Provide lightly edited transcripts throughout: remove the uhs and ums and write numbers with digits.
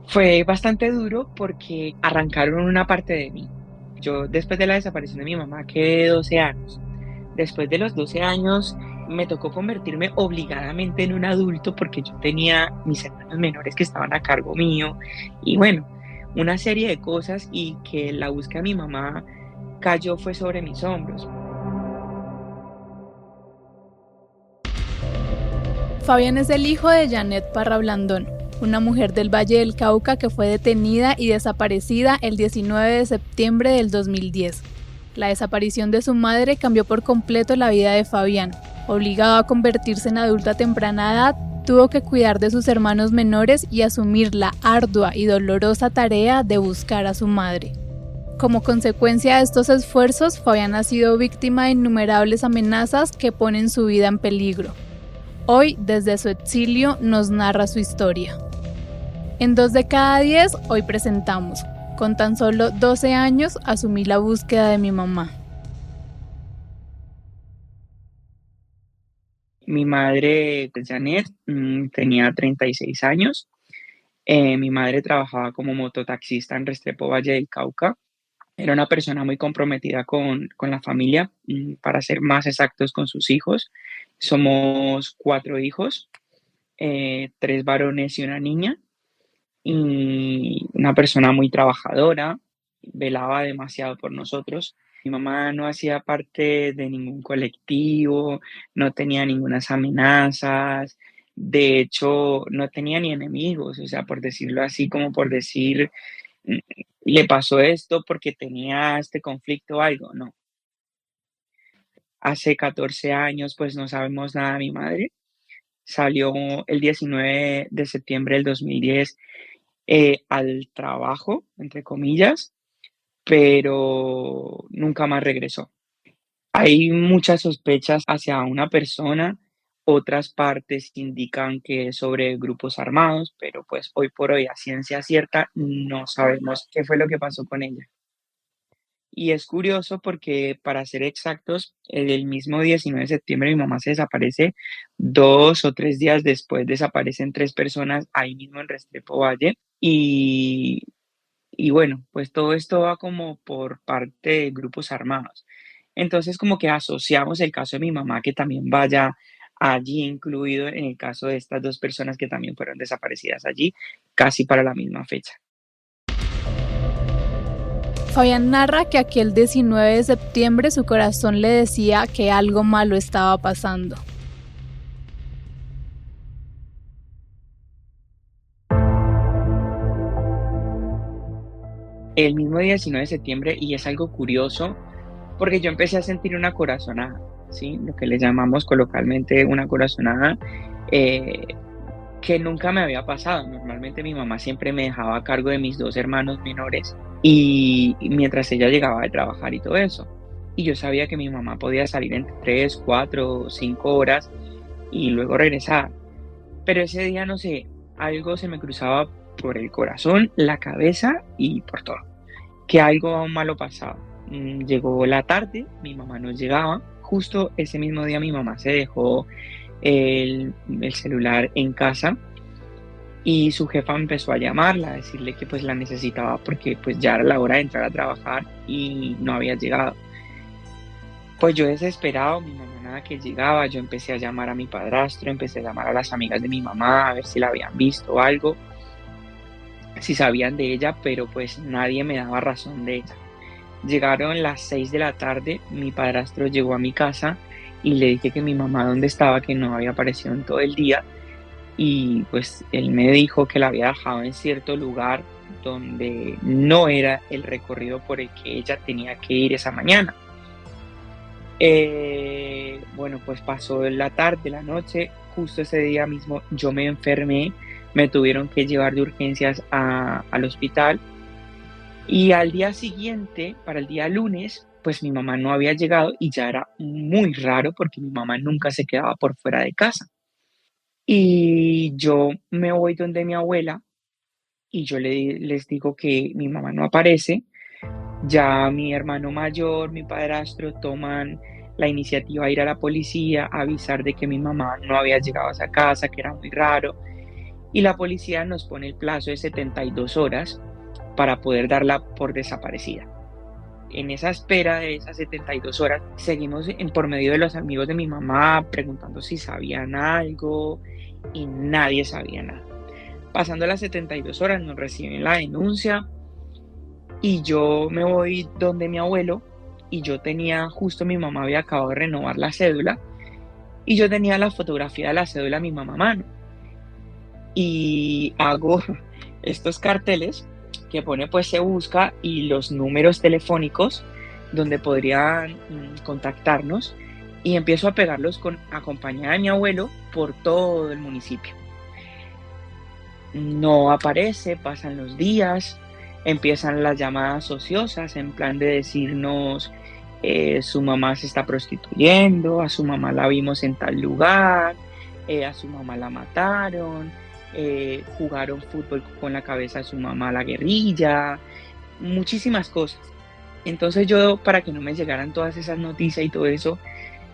Fue bastante duro porque arrancaron una parte de mí. Yo, después de la desaparición de mi mamá, quedé 12 años. Después de los 12 años, me tocó convertirme obligadamente en un adulto porque yo tenía mis hermanos menores que estaban a cargo mío y bueno, una serie de cosas y que la búsqueda de mi mamá cayó fue sobre mis hombros. Fabián es el hijo de Janet Parra Blandón, una mujer del Valle del Cauca que fue detenida y desaparecida el 19 de septiembre del 2010. La desaparición de su madre cambió por completo la vida de Fabián. Obligado a convertirse en adulto a temprana edad, tuvo que cuidar de sus hermanos menores y asumir la ardua y dolorosa tarea de buscar a su madre. Como consecuencia de estos esfuerzos, Fabián ha sido víctima de innumerables amenazas que ponen su vida en peligro. Hoy, desde su exilio, nos narra su historia. En 2 de cada 10, hoy presentamos. Con tan solo 12 años, asumí la búsqueda de mi mamá. Mi madre, pues, Janet, tenía 36 años. Mi madre trabajaba como mototaxista en Restrepo, Valle del Cauca. Era una persona muy comprometida con la familia, para ser más exactos, con sus hijos. Somos 4 hijos, 3 varones y una niña, y una persona muy trabajadora, velaba demasiado por nosotros. Mi mamá no hacía parte de ningún colectivo, no tenía ningunas amenazas, de hecho, no tenía ni enemigos, o sea, por decirlo así, como por decir, mm, le pasó esto porque tenía este conflicto o algo, no. Hace 14 años, pues no sabemos nada de mi madre. Salió el 19 de septiembre del 2010 al trabajo, entre comillas, pero nunca más regresó. Hay muchas sospechas hacia una persona, otras partes indican que es sobre grupos armados, pero pues hoy por hoy a ciencia cierta no sabemos qué fue lo que pasó con ella. Y es curioso porque, para ser exactos, el mismo 19 de septiembre mi mamá se desaparece, 2 o 3 días después desaparecen 3 personas ahí mismo en Restrepo Valle, y bueno, pues todo esto va como por parte de grupos armados. Entonces, como que asociamos el caso de mi mamá que también vaya allí incluido en el caso de estas 2 personas que también fueron desaparecidas allí, casi para la misma fecha. Fabián narra que aquel 19 de septiembre su corazón le decía que algo malo estaba pasando. El mismo día 19 de septiembre, y es algo curioso, porque yo empecé a sentir una corazonada, ¿sí? Lo que le llamamos coloquialmente una corazonada, eh, que nunca me había pasado. Normalmente mi mamá siempre me dejaba a cargo de mis 2 hermanos menores, y mientras ella llegaba de trabajar y todo eso. Y yo sabía que mi mamá podía salir entre 3, 4 o 5 horas y luego regresar. Pero ese día, no sé, algo se me cruzaba por el corazón, la cabeza y por todo, que algo malo pasaba. Llegó la tarde, mi mamá no llegaba. Justo ese mismo día mi mamá se dejó el celular en casa y su jefa empezó a llamarla, a decirle que pues la necesitaba porque pues ya era la hora de entrar a trabajar y no había llegado. Pues yo desesperado, mi mamá nada que llegaba, yo empecé a llamar a mi padrastro, empecé a llamar a las amigas de mi mamá a ver si la habían visto o algo, si sabían de ella, pero pues nadie me daba razón de ella. Llegaron las 6 de la tarde, mi padrastro llegó a mi casa y le dije que mi mamá dónde estaba, que no había aparecido en todo el día, y pues él me dijo que la había dejado en cierto lugar donde no era el recorrido por el que ella tenía que ir esa mañana. Bueno, pues pasó la tarde, la noche, justo ese día mismo yo me enfermé, me tuvieron que llevar de urgencias al hospital. Y al día siguiente, para el día lunes, pues mi mamá no había llegado y ya era muy raro porque mi mamá nunca se quedaba por fuera de casa. Y yo me voy donde mi abuela y yo les digo que mi mamá no aparece. Ya mi hermano mayor, mi padrastro toman la iniciativa de ir a la policía, a avisar de que mi mamá no había llegado a esa casa, que era muy raro. y la policía nos pone el plazo de 72 horas para poder darla por desaparecida. En esa espera de esas 72 horas, seguimos por medio de los amigos de mi mamá preguntando si sabían algo y nadie sabía nada. Pasando las 72 horas nos reciben la denuncia y yo me voy donde mi abuelo y yo tenía, justo mi mamá había acabado de renovar la cédula y yo tenía la fotografía de la cédula de mi mamá a mano y hago estos carteles que pone pues se busca y los números telefónicos donde podrían contactarnos y empiezo a pegarlos acompañada de mi abuelo por todo el municipio. No aparece, pasan los días, empiezan las llamadas ociosas en plan de decirnos su mamá se está prostituyendo, a su mamá la vimos en tal lugar, a su mamá la mataron, jugaron fútbol con la cabeza de su mamá a la guerrilla, muchísimas cosas. Entonces yo, para que no me llegaran todas esas noticias y todo eso,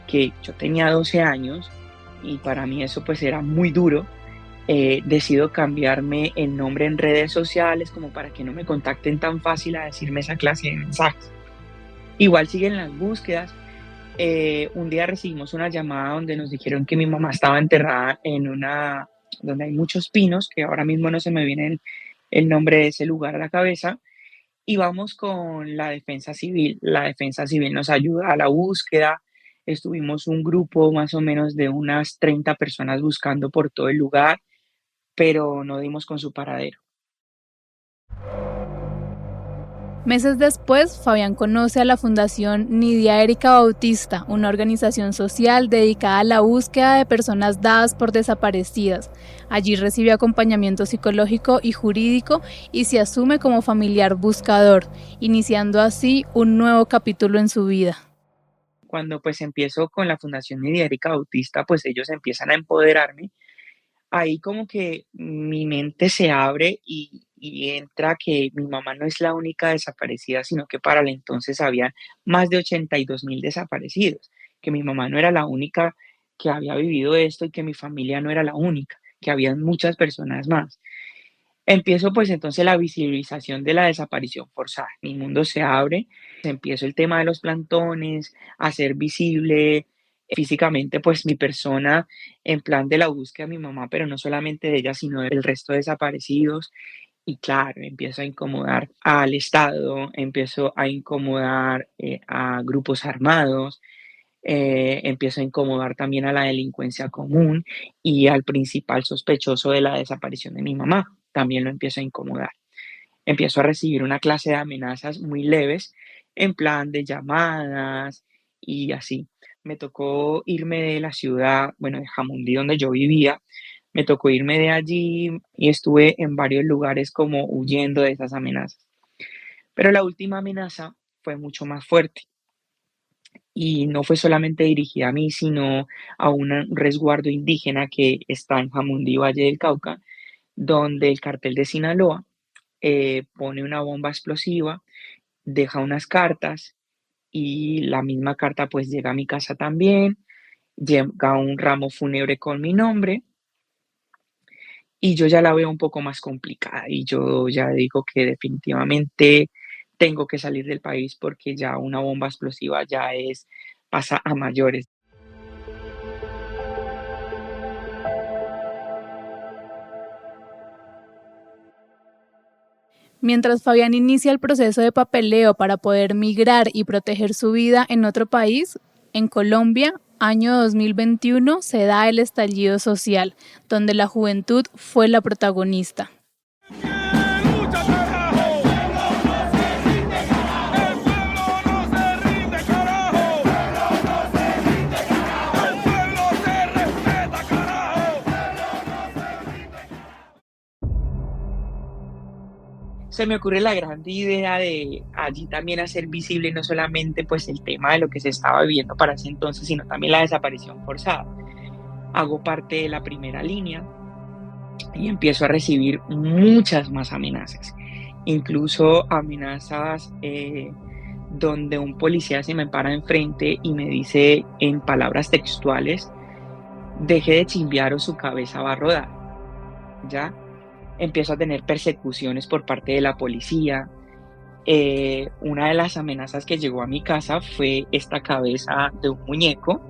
que yo tenía 12 años y para mí eso pues era muy duro, decido cambiarme el nombre en redes sociales como para que no me contacten tan fácil a decirme esa clase de mensajes. Igual siguen las búsquedas. Un día recibimos una llamada donde nos dijeron que mi mamá estaba enterrada en una, donde hay muchos pinos, que ahora mismo no se me viene el nombre de ese lugar a la cabeza, y vamos con la defensa civil. La defensa civil nos ayuda a la búsqueda. Estuvimos un grupo más o menos de unas 30 personas buscando por todo el lugar, pero no dimos con su paradero. Meses después, Fabián conoce a la Fundación Nidia Erika Bautista, una organización social dedicada a la búsqueda de personas dadas por desaparecidas. Allí recibe acompañamiento psicológico y jurídico y se asume como familiar buscador, iniciando así un nuevo capítulo en su vida. Cuando pues empiezo con la Fundación Nidia Erika Bautista, pues ellos empiezan a empoderarme. Ahí como que mi mente se abre y entra que mi mamá no es la única desaparecida, sino que para el entonces había más de 82.000 desaparecidos, que mi mamá no era la única que había vivido esto y que mi familia no era la única, que había muchas personas más. Empiezo pues entonces la visibilización de la desaparición forzada. Mi mundo se abre, empiezo el tema de los plantones, a hacer visible físicamente pues mi persona en plan de la búsqueda de mi mamá, pero no solamente de ella, sino del resto de desaparecidos. Y claro, empiezo a incomodar al Estado, empiezo a incomodar a grupos armados, empiezo a incomodar también a la delincuencia común y al principal sospechoso de la desaparición de mi mamá, también lo empiezo a incomodar. Empiezo a recibir una clase de amenazas muy leves en plan de llamadas y así. Me tocó irme de la ciudad, bueno, de Jamundí, donde yo vivía, me tocó irme de allí y estuve en varios lugares como huyendo de esas amenazas. Pero la última amenaza fue mucho más fuerte y no fue solamente dirigida a mí, sino a un resguardo indígena que está en Jamundí, Valle del Cauca, donde el cartel de Sinaloa pone una bomba explosiva, deja unas cartas y la misma carta pues llega a mi casa también, llega un ramo fúnebre con mi nombre y yo ya la veo un poco más complicada y yo ya digo que definitivamente tengo que salir del país porque ya una bomba explosiva pasa a mayores. Mientras Fabián inicia el proceso de papeleo para poder migrar y proteger su vida en otro país, en Colombia, año 2021, se da el estallido social, donde la juventud fue la protagonista. Se me ocurre la gran idea de allí también hacer visible no solamente pues el tema de lo que se estaba viviendo para ese entonces, sino también la desaparición forzada. Hago parte de la primera línea y empiezo a recibir muchas más amenazas, incluso amenazas donde un policía se me para enfrente y me dice en palabras textuales, deje de chimbear o su cabeza va a rodar. ¿ya? Empiezo a tener persecuciones por parte de la policía. Una de las amenazas que llegó a mi casa fue esta cabeza de un muñeco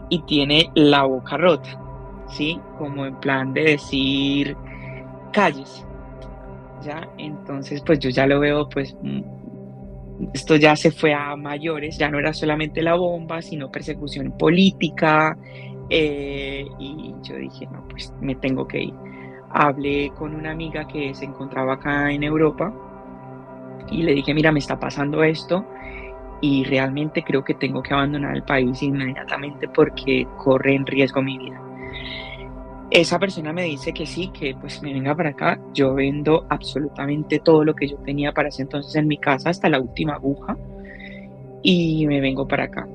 y tiene la boca rota, ¿sí? Como en plan de decir, calles, ¿ya? Entonces, pues yo ya lo veo, pues esto ya se fue a mayores, ya no era solamente la bomba, sino persecución política, y yo dije, no, pues me tengo que ir. Hablé con una amiga que se encontraba acá en Europa y le dije, mira, me está pasando esto y realmente creo que tengo que abandonar el país inmediatamente porque corre en riesgo mi vida. Esa persona me dice que sí, que pues me venga para acá. Yo vendo absolutamente todo lo que yo tenía para ese entonces en mi casa, hasta la última aguja, y me vengo para acá.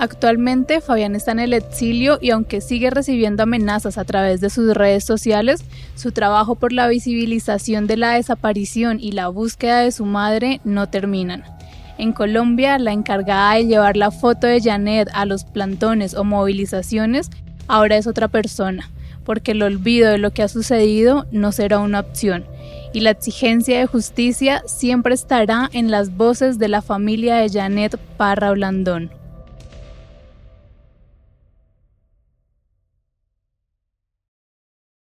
Actualmente Fabián está en el exilio y aunque sigue recibiendo amenazas a través de sus redes sociales, su trabajo por la visibilización de la desaparición y la búsqueda de su madre no terminan. En Colombia, la encargada de llevar la foto de Janet a los plantones o movilizaciones ahora es otra persona, porque el olvido de lo que ha sucedido no será una opción, y la exigencia de justicia siempre estará en las voces de la familia de Janet Parra Blandón.